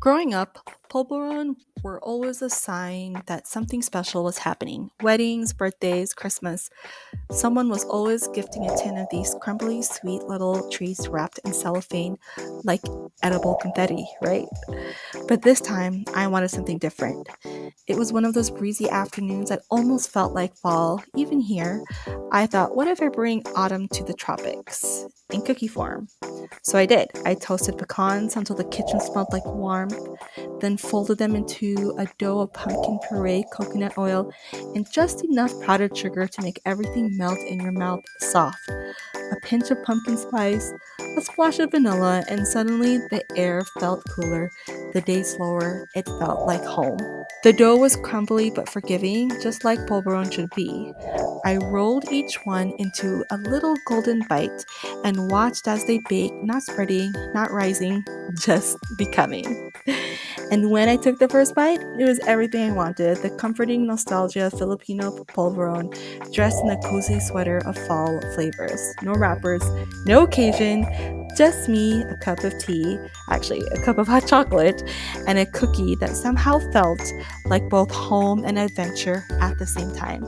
Growing up, polvorones were always a sign that something special was happening. Weddings, birthdays, Christmas. Someone was always gifting a tin of these crumbly, sweet little treats wrapped in cellophane like edible confetti, right? But this time, I wanted something different. It was one of those breezy afternoons that almost felt like fall. Even here, I thought, what if I bring autumn to the tropics in cookie form? So I did. I toasted pecans until the kitchen smelled like warmth, then folded them into a dough of pumpkin puree, coconut oil, and just enough powdered sugar to make everything melt in your mouth soft. A pinch of pumpkin spice, a splash of vanilla, and suddenly the air felt cooler, the day slower. It felt like home. The dough was crumbly but forgiving, just like polvoron should be. I rolled each one into a little golden bite and watched as they baked, not spreading, not rising, just becoming. And when I took the first bite, it was everything I wanted, the comforting nostalgia of Filipino polvoron, dressed in a cozy sweater of fall flavors. No wrappers, no occasion, just me, a cup of tea, actually, a cup of hot chocolate, and a cookie that somehow felt like both home and adventure at the same time.